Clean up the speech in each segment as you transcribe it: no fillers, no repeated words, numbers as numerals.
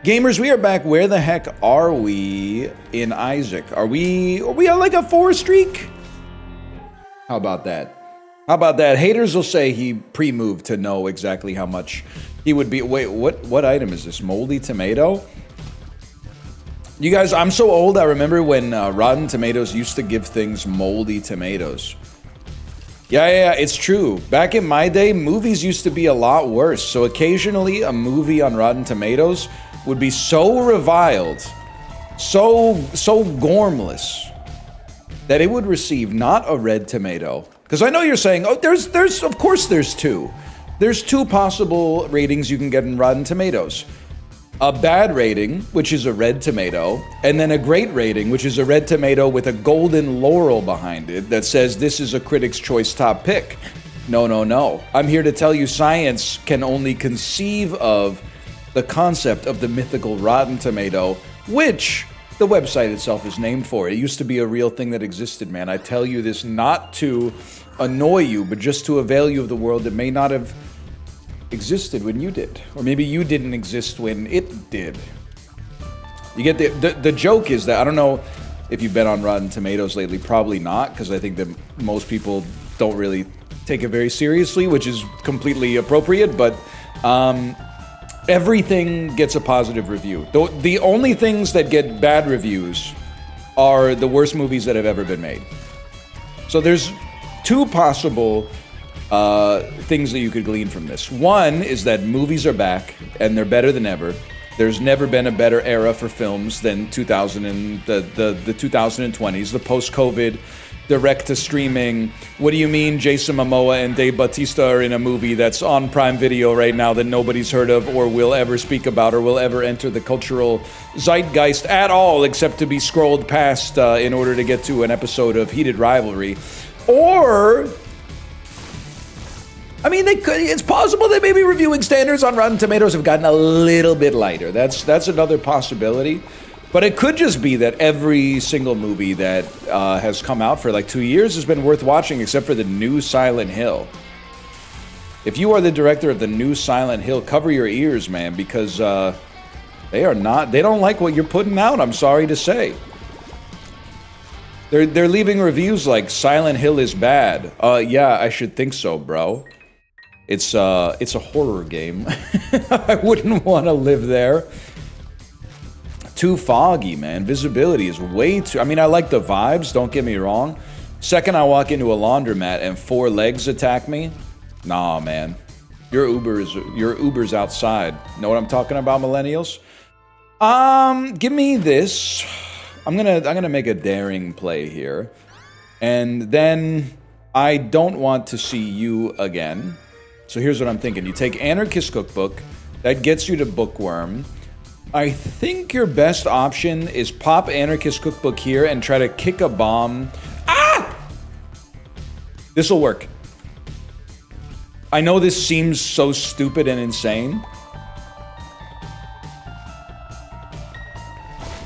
Gamers, we are back. Where the heck are we in Isaac? Are we on like a 4 streak? How about that? How about that? Haters will say he pre-moved to know exactly how much he would be. Wait, what item is this? Moldy tomato? You guys, I'm so old, I remember when Rotten Tomatoes used to give things moldy tomatoes. Yeah, it's true. Back in my day, movies used to be a lot worse. So occasionally a movie on Rotten Tomatoes would be so reviled, so gormless, that it would receive not a red tomato. Because I know you're saying, oh, there's of course there's two. There's two possible ratings you can get in Rotten Tomatoes. A bad rating, which is a red tomato, and then a great rating, which is a red tomato with a golden laurel behind it that says this is a Critics' Choice top pick. No. I'm here to tell you science can only conceive of the concept of the mythical Rotten Tomato, which the website itself is named for. It used to be a real thing that existed, man. I tell you this not to annoy you, but just to avail you of the world that may not have existed when you did. Or maybe you didn't exist when it did. You get the joke is that, I don't know if you've been on Rotten Tomatoes lately, probably not, because I think that most people don't really take it very seriously, which is completely appropriate, but everything gets a positive review. The only things that get bad reviews are the worst movies that have ever been made. So there's two possible things that you could glean from this. One is that movies are back and they're better than ever. There's never been a better era for films than the 2020s, the post-COVID, direct-to-streaming. What do you mean Jason Momoa and Dave Bautista are in a movie that's on Prime Video right now that nobody's heard of or will ever speak about or will ever enter the cultural zeitgeist at all, except to be scrolled past in order to get to an episode of Heated Rivalry? Or, I mean, it's possible that maybe reviewing standards on Rotten Tomatoes have gotten a little bit lighter. That's another possibility. But it could just be that every single movie that has come out for like 2 years has been worth watching, except for the new Silent Hill. If you are the director of the new Silent Hill, cover your ears, man, because they don't like what you're putting out, I'm sorry to say. They're leaving reviews like Silent Hill is bad. Yeah, I should think so, bro. It's a horror game. I wouldn't want to live there. Too foggy, man. Visibility is way too... I mean, I like the vibes, don't get me wrong. Second I walk into a laundromat and 4 legs attack me, nah, man. Your Uber's outside. Know what I'm talking about, millennials? Give me this. I'm gonna make a daring play here. And then I don't want to see you again. So here's what I'm thinking. You take Anarchist Cookbook. That gets you to Bookworm. I think your best option is pop Anarchist Cookbook here and try to kick a bomb. Ah! This'll work. I know this seems so stupid and insane.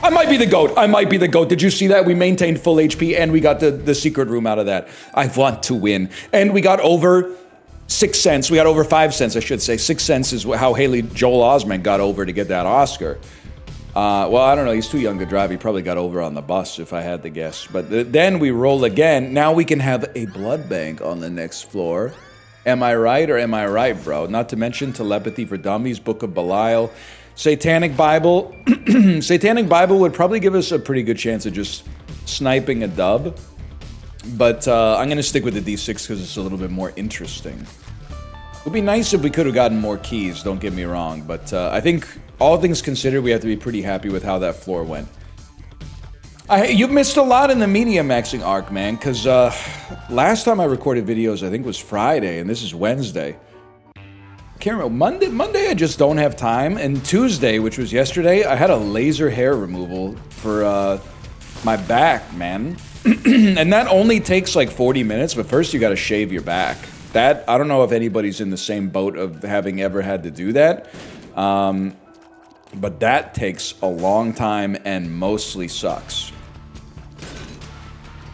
I might be the GOAT. Did you see that? We maintained full HP and we got the secret room out of that. I want to win. And we got over 6 cents. We got over 5 cents, I should say. 6 cents is how Haley Joel Osment got over to get that Oscar. Well, I don't know. He's too young to drive. He probably got over on the bus, if I had to guess. But then we roll again. Now we can have a blood bank on the next floor. Am I right or am I right, bro? Not to mention Telepathy for Dummies, Book of Belial, Satanic Bible. Satanic Bible would probably give us a pretty good chance of just sniping a dub. But I'm going to stick with the D6 because it's a little bit more interesting. It would be nice if we could have gotten more keys, don't get me wrong. But I think, all things considered, we have to be pretty happy with how that floor went. You've missed a lot in the media maxing arc, man, because last time I recorded videos, I think was Friday, and this is Wednesday. I can't remember. Monday I just don't have time, and Tuesday, which was yesterday, I had a laser hair removal for my back, man. And that only takes like 40 minutes, but first you gotta shave your back. That, I don't know if anybody's in the same boat of having ever had to do that. But that takes a long time and mostly sucks.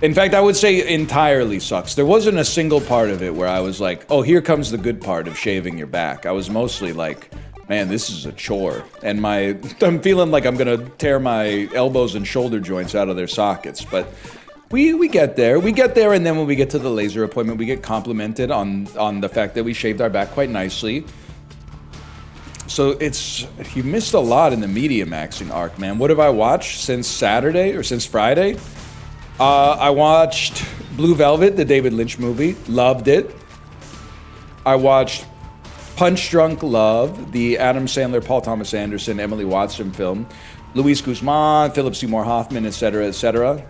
In fact, I would say entirely sucks. There wasn't a single part of it where I was like, oh, here comes the good part of shaving your back. I was mostly like, Man, this is a chore. And I'm feeling like I'm gonna tear my elbows and shoulder joints out of their sockets, but we get there. We get there, and then when we get to the laser appointment, we get complimented on the fact that we shaved our back quite nicely. So you missed a lot in the media maxing arc, man. What have I watched since Saturday or since Friday? I watched Blue Velvet, the David Lynch movie. Loved it. I watched Punch Drunk Love, the Adam Sandler, Paul Thomas Anderson, Emily Watson film. Luis Guzman, Philip Seymour Hoffman, etc., etc.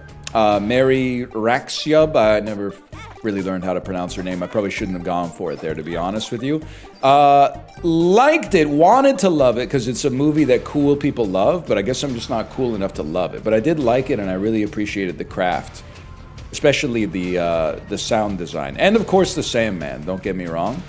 Mary Raxiub, I never really learned how to pronounce her name. I probably shouldn't have gone for it there, to be honest with you. Liked it, wanted to love it, because it's a movie that cool people love, but I guess I'm just not cool enough to love it. But I did like it, and I really appreciated the craft, especially the sound design. And, of course, the Sandman, don't get me wrong.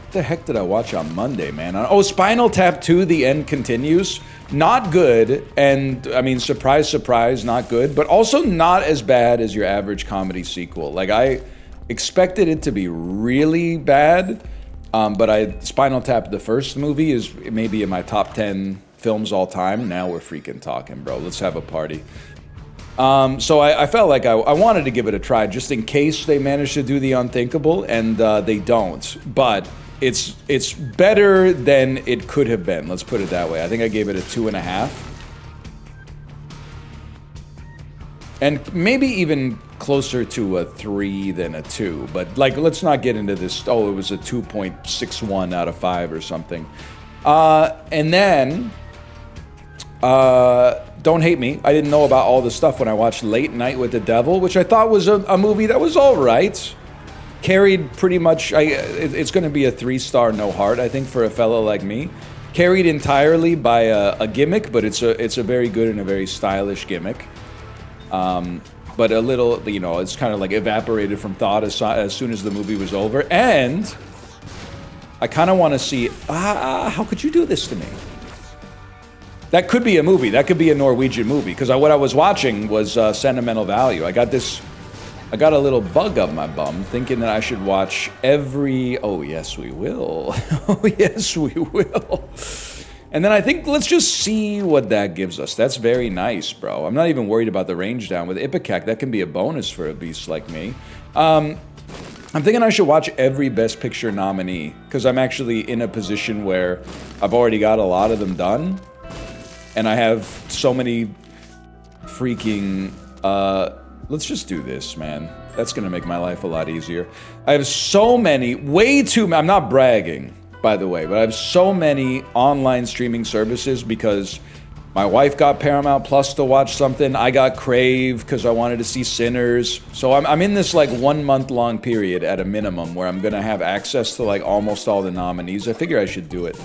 What the heck did I watch on Monday, man? Oh, Spinal Tap 2, The End Continues. Not good, and I mean, surprise, surprise, not good, but also not as bad as your average comedy sequel. Like, I expected it to be really bad, but Spinal Tap, the first movie, is maybe in my top 10 films all time. Now we're freaking talking, bro. Let's have a party. So I felt like I wanted to give it a try, just in case they manage to do the unthinkable, and they don't. But it's better than it could have been. Let's put it that way. I think I gave it a 2.5. And maybe even closer to a 3 than a 2. But, like, let's not get into this. Oh, it was a 2.61 out of 5 or something. And then, don't hate me. I didn't know about all the stuff when I watched Late Night with the Devil, which I thought was a movie that was all right. Carried pretty much, it's going to be a 3-star no heart, I think, for a fellow like me. Carried entirely by a gimmick, but it's a very good and a very stylish gimmick. But a little, you know, it's kind of like evaporated from thought as soon as the movie was over. And I kind of want to see, how could you do this to me? That could be a movie. That could be a Norwegian movie. Because what I was watching was Sentimental Value. I got a little bug up my bum, thinking that I should watch every... Oh, yes, we will. Oh, yes, we will. And then I think let's just see what that gives us. That's very nice, bro. I'm not even worried about the range down. With Ipecac, that can be a bonus for a beast like me. I'm thinking I should watch every Best Picture nominee, because I'm actually in a position where I've already got a lot of them done. And I have so many freaking... Let's just do this, man. That's gonna make my life a lot easier. I have so many, I'm not bragging, by the way, but I have so many online streaming services because my wife got Paramount Plus to watch something. I got Crave because I wanted to see Sinners. So I'm in this like 1 month long period at a minimum where I'm gonna have access to like almost all the nominees. I figure I should do it.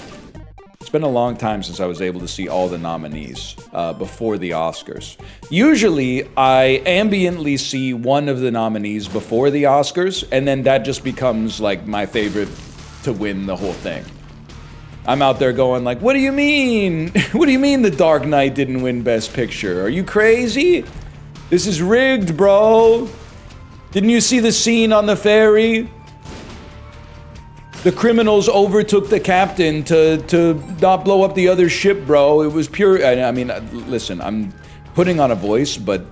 It's been a long time since I was able to see all the nominees before the Oscars. Usually, I ambiently see one of the nominees before the Oscars, and then that just becomes like my favorite to win the whole thing. I'm out there going like, what do you mean? What do you mean The Dark Knight didn't win Best Picture? Are you crazy? This is rigged, bro. Didn't you see the scene on the ferry? The criminals overtook the captain to not blow up the other ship, bro. It was pure... I mean, listen, I'm putting on a voice, but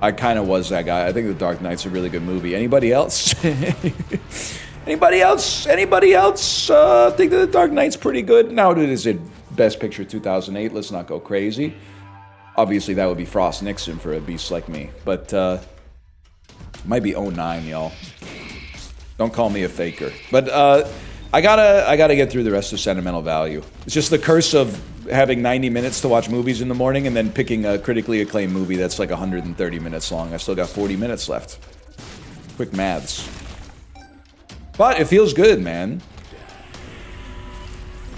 I kind of was that guy. I think The Dark Knight's a really good movie. Anybody else? Anybody else? Anybody else think that The Dark Knight's pretty good? Now, is it Best Picture 2008? Let's not go crazy. Obviously, that would be Frost Nixon for a beast like me. But, might be 09, y'all. Don't call me a faker. But, I gotta get through the rest of Sentimental Value. It's just the curse of having 90 minutes to watch movies in the morning and then picking a critically acclaimed movie that's like 130 minutes long. I still got 40 minutes left. Quick maths. But it feels good, man.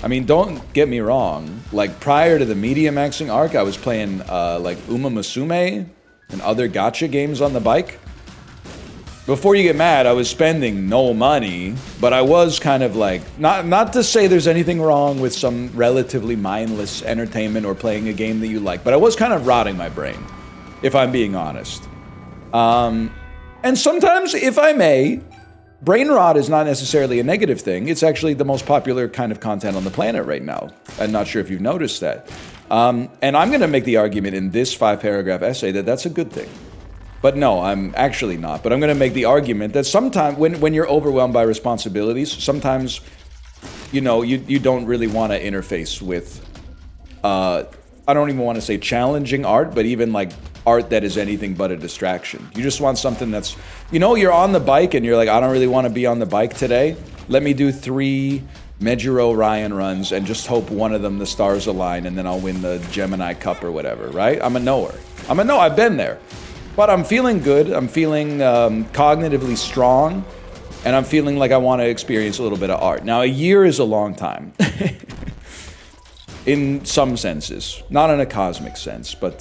I mean, don't get me wrong. Like, prior to the Media Maxing arc, I was playing, like, Uma Musume and other gacha games on the bike. Before you get mad, I was spending no money, but I was kind of like, not to say there's anything wrong with some relatively mindless entertainment or playing a game that you like, but I was kind of rotting my brain, if I'm being honest. And sometimes, if I may, brain rot is not necessarily a negative thing. It's actually the most popular kind of content on the planet right now. I'm not sure if you've noticed that. And I'm going to make the argument in this 5-paragraph essay that that's a good thing. But no, I'm actually not. But I'm going to make the argument that sometimes when you're overwhelmed by responsibilities, sometimes, you know, you don't really want to interface with, I don't even want to say challenging art, but even like art that is anything but a distraction. You just want something that's, you know, you're on the bike and you're like, I don't really want to be on the bike today. Let me do 3 Mejiro Ryan runs and just hope one of them the stars align and then I'll win the Gemini Cup or whatever, right? I'm a knower. I've been there. But I'm feeling good. I'm feeling cognitively strong. And I'm feeling like I want to experience a little bit of art. Now, a year is a long time. In some senses. Not in a cosmic sense, but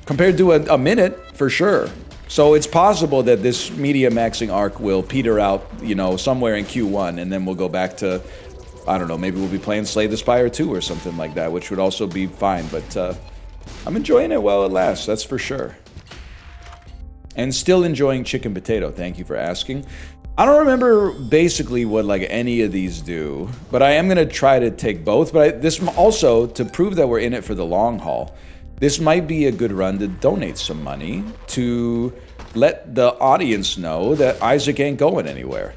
compared to a minute, for sure. So it's possible that this media maxing arc will peter out, you know, somewhere in Q1, and then we'll go back to, I don't know, maybe we'll be playing Slay the Spire 2 or something like that, which would also be fine, but I'm enjoying it while it lasts, that's for sure. And still enjoying Chicken Potato, thank you for asking. I don't remember basically what like any of these do, but I am going to try to take both, but this also, to prove that we're in it for the long haul, this might be a good run to donate some money to let the audience know that Isaac ain't going anywhere.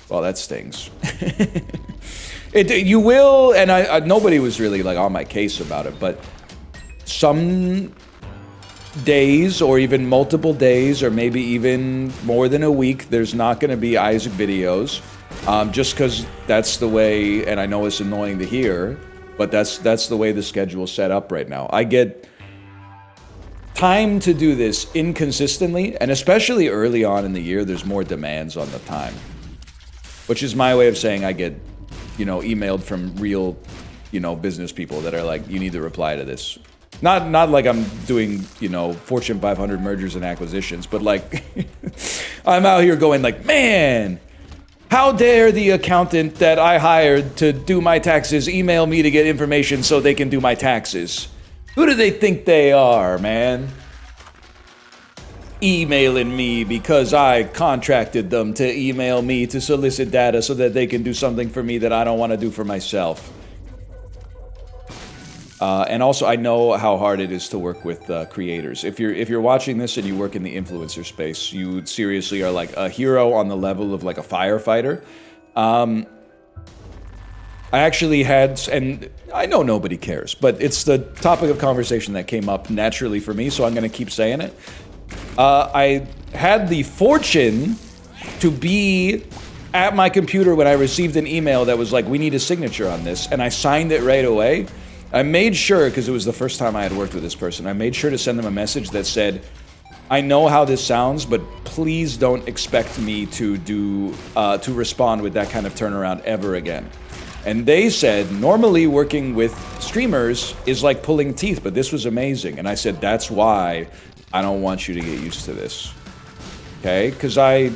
Well, that stings. You will, and I nobody was really like on my case about it, but some days or even multiple days or maybe even more than a week, there's not going to be Isaac videos, just because that's the way, and I know it's annoying to hear, but that's the way the schedule's set up right now. I get time to do this inconsistently, and especially early on in the year, there's more demands on the time, which is my way of saying I get, you know, emailed from real, you know, business people that are like, you need to reply to this. Not like I'm doing, you know, Fortune 500 mergers and acquisitions, but like I'm out here going like, man, how dare the accountant that I hired to do my taxes email me to get information so they can do my taxes? Who do they think they are, man? Emailing me because I contracted them to email me to solicit data so that they can do something for me that I don't want to do for myself. And also, I know how hard it is to work with creators. If you're watching this and you work in the influencer space, you seriously are like a hero on the level of like a firefighter. I actually had, and I know nobody cares, but it's the topic of conversation that came up naturally for me, so I'm going to keep saying it. I had the fortune to be at my computer when I received an email that was like, we need a signature on this, and I signed it right away. I made sure, because it was the first time I had worked with this person, I made sure to send them a message that said, I know how this sounds, but please don't expect me to respond with that kind of turnaround ever again. And they said, normally working with streamers is like pulling teeth, but this was amazing. And I said, that's why I don't want you to get used to this. Okay? Because I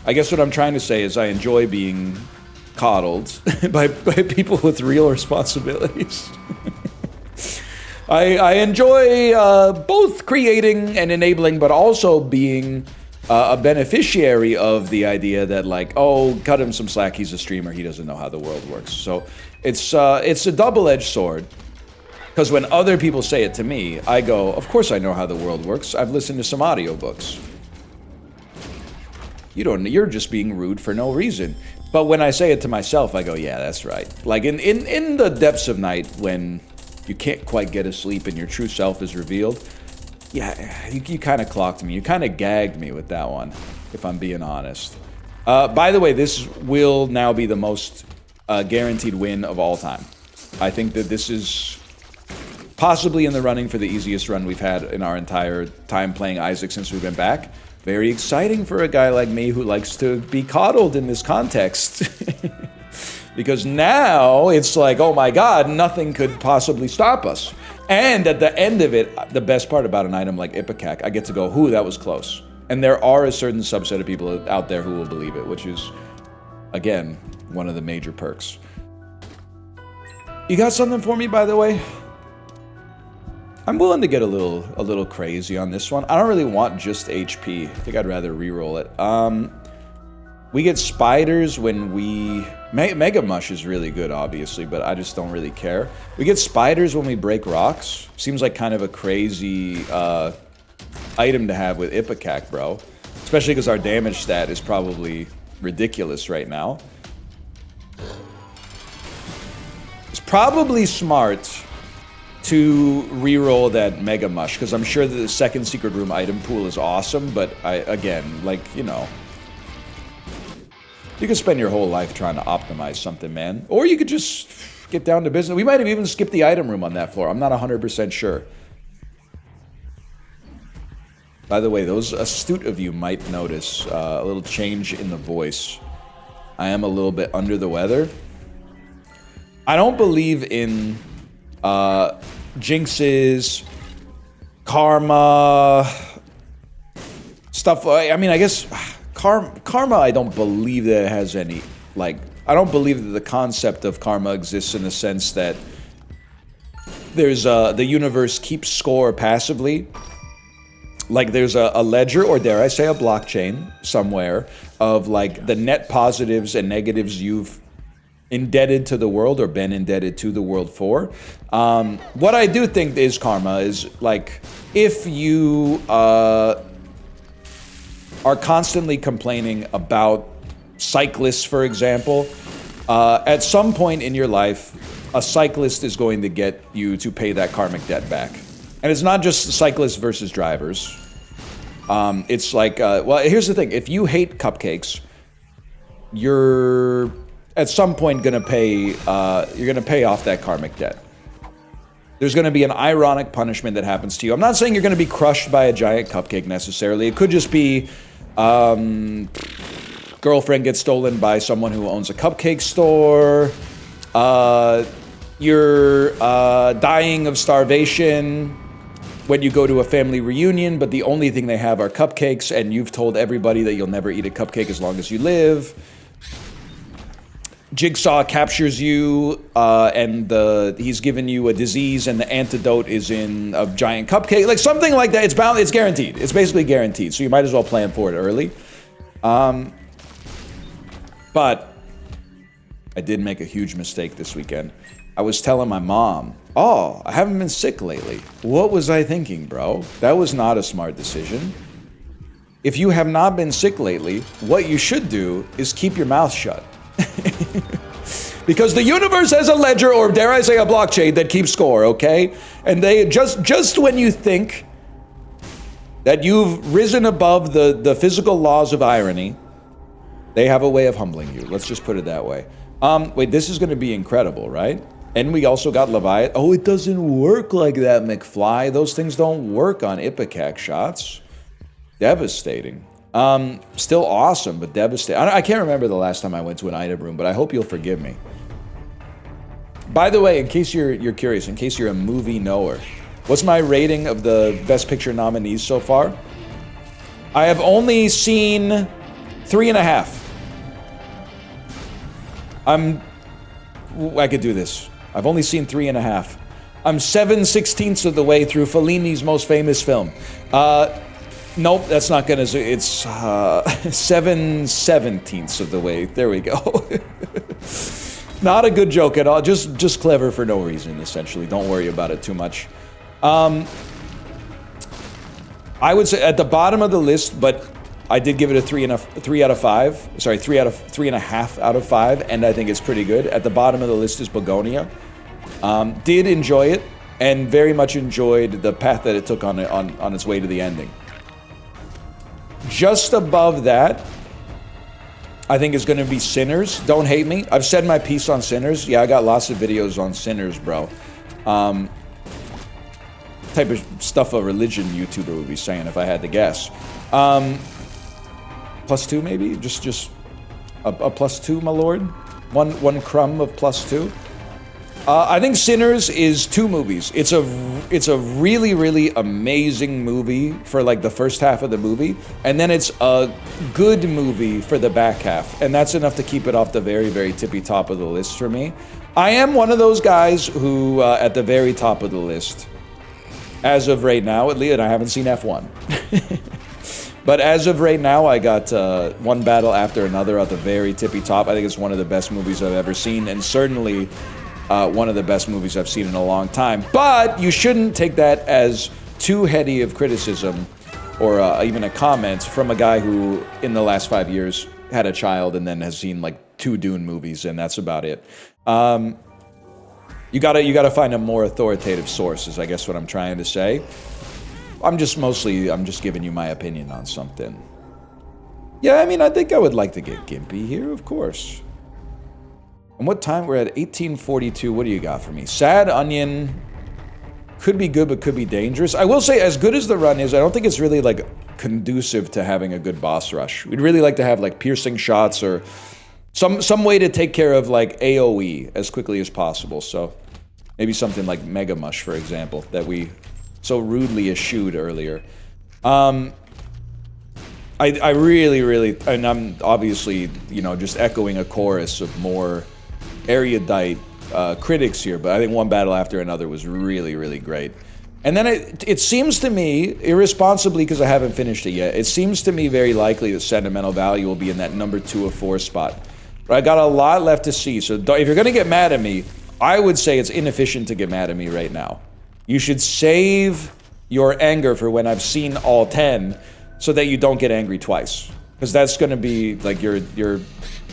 guess what I'm trying to say is I enjoy being coddled by people with real responsibilities. I enjoy both creating and enabling, but also being a beneficiary of the idea that like, oh, cut him some slack, he's a streamer, he doesn't know how the world works. So it's a double-edged sword, because when other people say it to me, I go, of course I know how the world works, I've listened to some audiobooks. You're just being rude for no reason. But when I say it to myself, I go, yeah, that's right. Like in the depths of night when you can't quite get asleep and your true self is revealed, yeah, you kind of clocked me. You kind of gagged me with that one, if I'm being honest. By the way, this will now be the most guaranteed win of all time. I think that this is possibly in the running for the easiest run we've had in our entire time playing Isaac since we've been back. Very exciting for a guy like me who likes to be coddled in this context. Because now it's like, oh my god, nothing could possibly stop us. And at the end of it, the best part about an item like Ipecac, I get to go, whoo, that was close. And there are a certain subset of people out there who will believe it, which is, again, one of the major perks. You got something for me, by the way? I'm willing to get a little crazy on this one. I don't really want just HP. I think I'd rather reroll it. We get spiders when we... Mega Mush is really good, obviously, but I just don't really care. We get spiders when we break rocks. Seems like kind of a crazy item to have with Ipecac, bro. Especially because our damage stat is probably ridiculous right now. It's probably smart to reroll that Mega Mush, because I'm sure that the second secret room item pool is awesome, but again, like, you know... You could spend your whole life trying to optimize something, man. Or you could just get down to business. We might have even skipped the item room on that floor. I'm not 100% sure. By the way, those astute of you might notice a little change in the voice. I am a little bit under the weather. I don't believe in jinxes, karma, stuff. I mean, I guess... Karma, I don't believe that it has any, like, I don't believe that the concept of karma exists in the sense that there's the universe keeps score passively. Like there's a ledger, or dare I say a blockchain somewhere, of like the net positives and negatives you've indebted to the world or been indebted to the world for. What I do think is karma is like, if you, are constantly complaining about cyclists, for example, at some point in your life, a cyclist is going to get you to pay that karmic debt back. And it's not just cyclists versus drivers. It's like, well, here's the thing. If you hate cupcakes, you're at some point gonna pay, you're gonna pay off that karmic debt. There's going to be an ironic punishment that happens to you. I'm not saying you're going to be crushed by a giant cupcake necessarily. It could just be girlfriend gets stolen by someone who owns a cupcake store. You're dying of starvation when you go to a family reunion, but the only thing they have are cupcakes, and you've told everybody that you'll never eat a cupcake as long as you live. Jigsaw captures you, and he's given you a disease, and the antidote is in a giant cupcake, like something like that. It's guaranteed. It's basically guaranteed. So you might as well plan for it early. But I did make a huge mistake this weekend. I was telling my mom, "Oh, I haven't been sick lately." What was I thinking, bro? That was not a smart decision. If you have not been sick lately, what you should do is keep your mouth shut. Because the universe has a ledger, or dare I say a blockchain, that keeps score, okay? And they just when you think that you've risen above the physical laws of irony, they have a way of humbling you. Let's just put it that way. Wait, this is going to be incredible, right? And we also got Leviathan. Oh, it doesn't work like that, McFly. Those things don't work on Ipecac shots. Devastating. Still awesome, but devastating. I can't remember the last time I went to an item room, but I hope you'll forgive me. By the way, in case you're curious, in case you're a movie knower, what's my rating of the Best Picture nominees so far? I have only seen 3.5. I could do this. I've only seen 3.5. I'm 7/16 of the way through Fellini's most famous film. Nope, that's not gonna. It's 7/17 of the way. There we go. Not a good joke at all. Just clever for no reason, essentially. Don't worry about it too much. I would say at the bottom of the list, but I did give it a 3 out of 5. Sorry, 3.5 out of 5, and I think it's pretty good. At the bottom of the list is Begonia. Did enjoy it, and very much enjoyed the path that it took on its way to the ending. Just above that, I think is going to be Sinners. Don't hate me. I've said my piece on Sinners. Yeah, I got lots of videos on Sinners, bro. Type of stuff a religion YouTuber would be saying if I had to guess. +2 maybe? Just a +2, my lord? One crumb of +2? I think Sinners is 2 movies. It's a really, really amazing movie for like the first half of the movie, and then it's a good movie for the back half, and that's enough to keep it off the very, very tippy top of the list for me. I am one of those guys who, at the very top of the list, as of right now, at least, I haven't seen F1. But as of right now, I got One Battle After Another at the very tippy top. I think it's one of the best movies I've ever seen, and certainly one of the best movies I've seen in a long time. But you shouldn't take that as too heady of criticism or even a comment from a guy who, in the last 5 years, had a child and then has seen like 2 Dune movies, and that's about it. You gotta find a more authoritative source, is I guess what I'm trying to say. I'm just giving you my opinion on something. Yeah, I mean, I think I would like to get Gimpy here, of course. And what time? We're at 1842. What do you got for me? Sad Onion could be good, but could be dangerous. I will say, as good as the run is, I don't think it's really, like, conducive to having a good boss rush. We'd really like to have, like, piercing shots or some way to take care of, like, AoE as quickly as possible. So maybe something like Mega Mush, for example, that we so rudely eschewed earlier. I really, and I'm obviously, you know, just echoing a chorus of more erudite critics here, but I think One Battle After Another was really, really great. And then it seems to me, irresponsibly because I haven't finished it yet, it seems to me very likely that sentimental value will be in that number 2 of 4 spot. But I got a lot left to see, so if you're gonna get mad at me, I would say it's inefficient to get mad at me right now. You should save your anger for when I've seen all 10 so that you don't get angry twice. Because that's going to be like your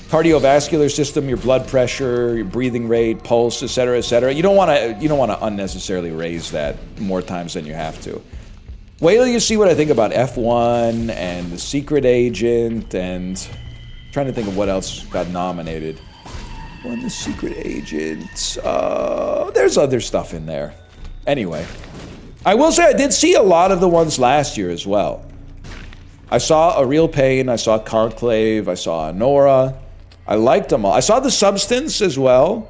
cardiovascular system, your blood pressure, your breathing rate, pulse, etc., etc. You don't want to unnecessarily raise that more times than you have to. Wait till you see what I think about F1 and The Secret Agent, and I'm trying to think of what else got nominated. When The Secret Agent, there's other stuff in there. Anyway, I will say I did see a lot of the ones last year as well. I saw A Real Pain, I saw Conclave, I saw Nora. I liked them all. I saw The Substance as well.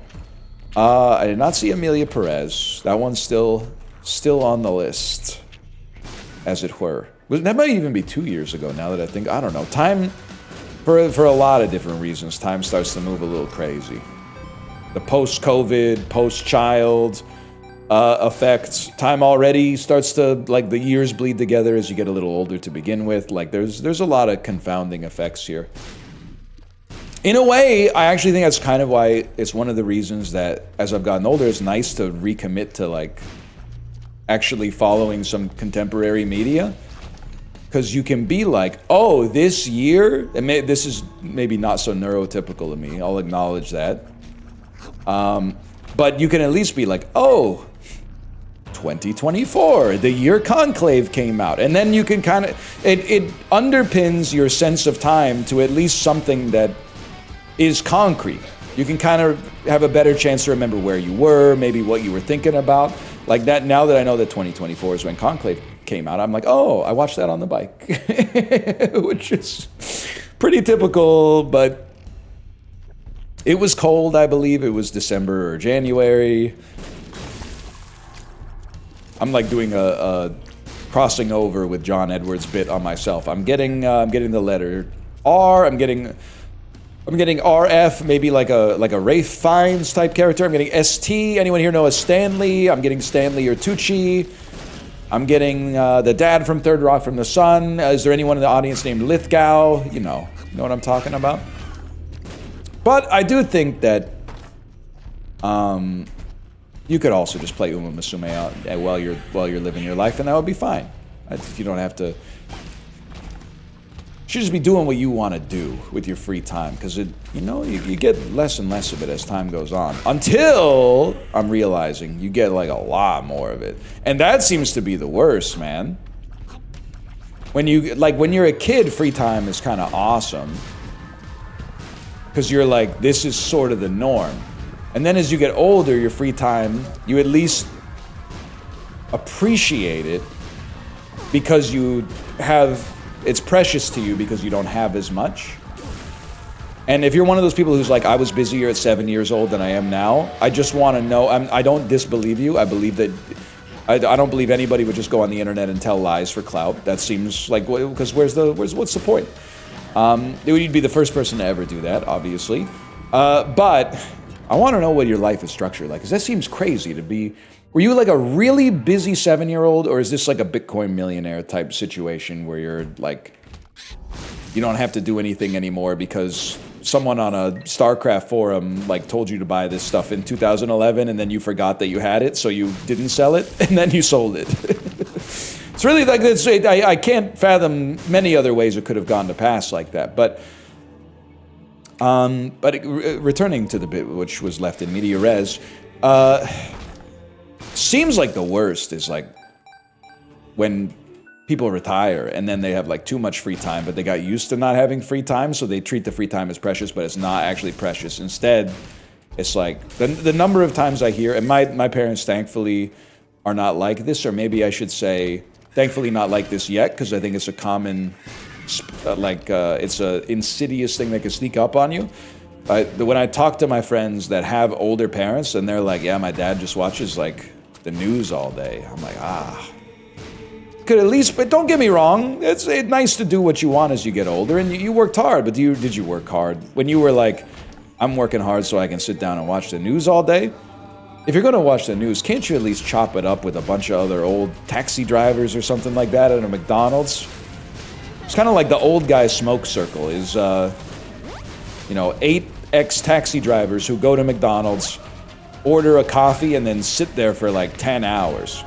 I did not see Amelia Perez. That one's still on the list, as it were. That might even be 2 years ago now that I think. I don't know. Time, for a lot of different reasons, time starts to move a little crazy. The post-COVID, post-child effects. Time already starts to, like, the years bleed together as you get a little older to begin with. Like, there's a lot of confounding effects here. In a way, I actually think that's kind of why it's one of the reasons that, as I've gotten older, it's nice to recommit to, like, actually following some contemporary media. Because you can be like, oh, this year, and this is maybe not so neurotypical of me, I'll acknowledge that. But you can at least be like, oh, 2024, the year Conclave came out. And then you can kind of, it underpins your sense of time to at least something that is concrete. You can kind of have a better chance to remember where you were, maybe what you were thinking about. Like that, now that I know that 2024 is when Conclave came out, I'm like, oh, I watched that on the bike. Which is pretty typical, but it was cold, I believe. It was December or January. I'm like doing a crossing over with John Edwards bit on myself. I'm getting the letter R. I'm getting RF, maybe like a Rafe Fiennes type character. I'm getting ST. Anyone here know a Stanley? I'm getting Stanley or Tucci. I'm getting the dad from Third Rock from the Sun. Is there anyone in the audience named Lithgow? You know what I'm talking about. But I do think that you could also just play Uma Musume out while you're living your life, and that would be fine. You don't have to. You should just be doing what you want to do with your free time, because you get less and less of it as time goes on. Until I'm realizing you get like a lot more of it, and that seems to be the worst, man. When you're a kid, free time is kind of awesome. Because you're like, this is sort of the norm. And then as you get older, your free time, you at least appreciate it because it's precious to you because you don't have as much. And if you're one of those people who's like, I was busier at 7 years old than I am now, I just want to know, I don't disbelieve you. I believe that, I don't believe anybody would just go on the internet and tell lies for clout. That seems like, because what's the point? You'd be the first person to ever do that, obviously. But I want to know what your life is structured like, because that seems crazy to be. Were you like a really busy 7-year-old, or is this like a Bitcoin millionaire type situation where you're like you don't have to do anything anymore because someone on a StarCraft forum like told you to buy this stuff in 2011 and then you forgot that you had it, so you didn't sell it and then you sold it. It's really like this. I can't fathom many other ways it could have gone to pass like that. But returning to the bit which was left in media res, seems like the worst is like when people retire and then they have like too much free time, but they got used to not having free time, so they treat the free time as precious, but it's not actually precious. Instead, it's like the number of times I hear, and my parents thankfully are not like this, or maybe I should say thankfully not like this yet, because I think it's a common, it's a insidious thing that can sneak up on you. When I talk to my friends that have older parents and they're like, yeah, my dad just watches like the news all day, I'm like, could at least, but don't get me wrong, it's nice to do what you want as you get older, and you worked hard, but did you work hard? When you were like, I'm working hard so I can sit down and watch the news all day? If you're gonna watch the news, can't you at least chop it up with a bunch of other old taxi drivers or something like that at a McDonald's? It's kind of like the old guy smoke circle is, 8 ex-taxi drivers who go to McDonald's, order a coffee, and then sit there for like 10 hours.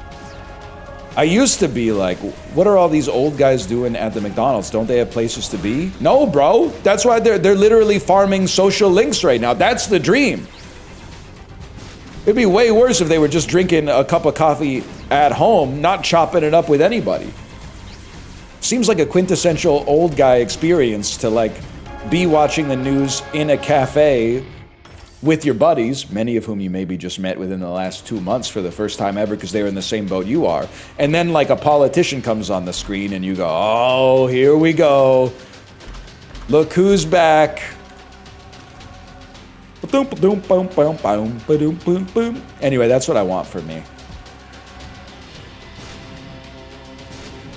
I used to be like, what are all these old guys doing at the McDonald's? Don't they have places to be? No, bro. That's why they're literally farming social links right now. That's the dream. It'd be way worse if they were just drinking a cup of coffee at home, not chopping it up with anybody. Seems like a quintessential old guy experience to like be watching the news in a cafe with your buddies, many of whom you maybe just met within the last 2 months for the first time ever because they were in the same boat you are. And then like a politician comes on the screen and you go, oh, here we go. Look who's back. Anyway, that's what I want for me.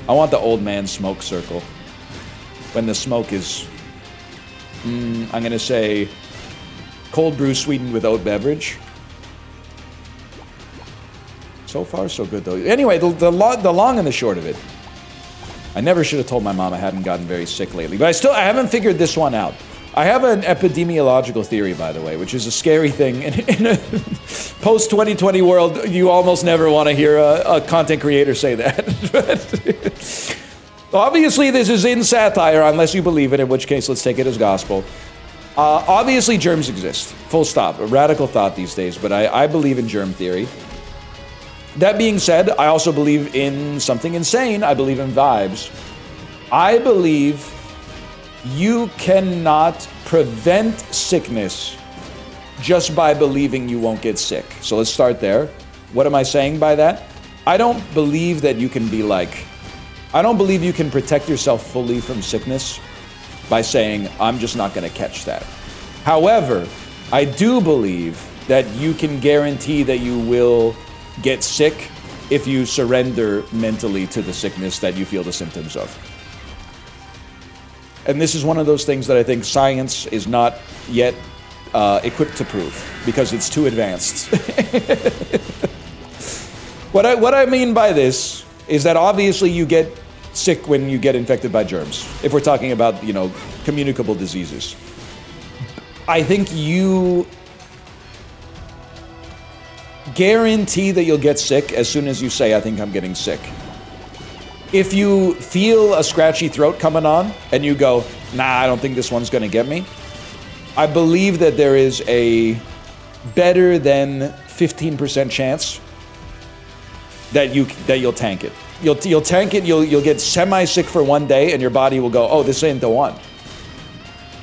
I want the old man smoke circle. When the smoke is, I'm gonna say, cold brew sweetened with oat beverage. So far, so good though. Anyway, the long and the short of it. I never should have told my mom I hadn't gotten very sick lately, but I haven't figured this one out. I have an epidemiological theory, by the way, which is a scary thing. In a post-2020 world, you almost never want to hear a content creator say that. Obviously, this is in satire, unless you believe it, in which case, let's take it as gospel. Obviously, germs exist. Full stop. A radical thought these days, but I believe in germ theory. That being said, I also believe in something insane. I believe in vibes. I believe you cannot prevent sickness just by believing you won't get sick. So let's start there. What am I saying by that? I don't believe that you can be like, I don't believe you can protect yourself fully from sickness by saying, I'm just not going to catch that. However, I do believe that you can guarantee that you will get sick if you surrender mentally to the sickness that you feel the symptoms of. And this is one of those things that I think science is not yet equipped to prove because it's too advanced. What I mean by this is that obviously you get sick when you get infected by germs, if we're talking about, communicable diseases. I think you guarantee that you'll get sick as soon as you say, I think I'm getting sick. If you feel a scratchy throat coming on and you go, nah, I don't think this one's gonna get me, I believe that there is a better than 15% chance that you'll tank it. You'll tank it, you'll get semi-sick for one day and your body will go, oh, this ain't the one.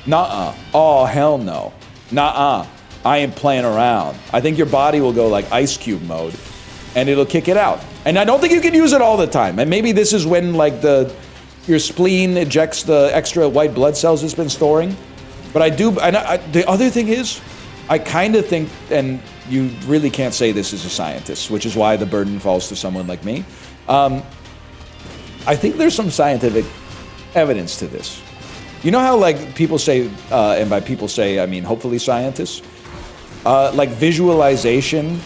Nuh-uh. Oh, hell no. Nuh-uh. I ain't playing around. I think your body will go like Ice Cube mode and it'll kick it out. And I don't think you can use it all the time. And maybe this is when like your spleen ejects the extra white blood cells it's been storing. But I do, the other thing is, I kind of think, and you really can't say this as a scientist, which is why the burden falls to someone like me. I think there's some scientific evidence to this. You know how like people say, and by people say, I mean hopefully scientists, like visualization,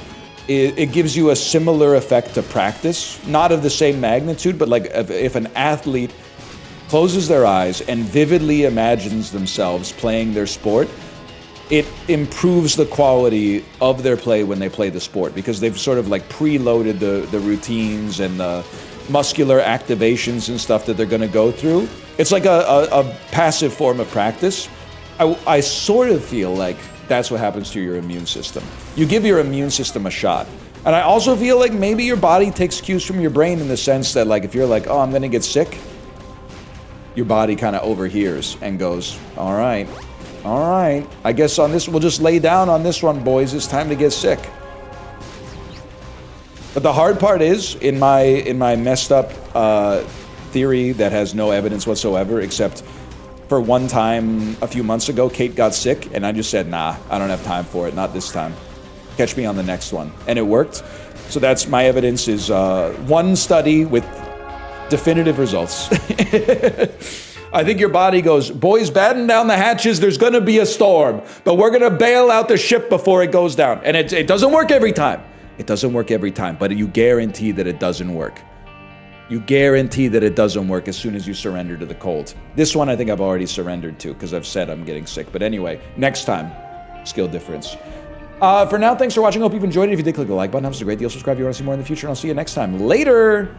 it gives you a similar effect to practice, not of the same magnitude, but like if an athlete closes their eyes and vividly imagines themselves playing their sport, it improves the quality of their play when they play the sport, because they've sort of like preloaded the routines and the muscular activations and stuff that they're going to go through. It's like a passive form of practice. I sort of feel like that's what happens to your immune system. You give your immune system a shot. And I also feel like maybe your body takes cues from your brain in the sense that, like, if you're like, oh, I'm going to get sick, your body kind of overhears and goes, all right, I guess on this, we'll just lay down on this one, boys. It's time to get sick. But the hard part is, in my messed up theory that has no evidence whatsoever, except for one time a few months ago, Kate got sick, and I just said, nah, I don't have time for it, not this time. Catch me on the next one. And it worked. So that's my evidence, is one study with definitive results. I think your body goes, boys, batten down the hatches, there's gonna be a storm, but we're gonna bail out the ship before it goes down. And it doesn't work every time. It doesn't work every time, but you guarantee that it doesn't work. You guarantee that it doesn't work as soon as you surrender to the cold. This one I think I've already surrendered to, because I've said I'm getting sick. But anyway, next time, skill difference. For now, thanks for watching. Hope you've enjoyed it. If you did, click the like button. That was a great deal. Subscribe if you want to see more in the future, and I'll see you next time. Later!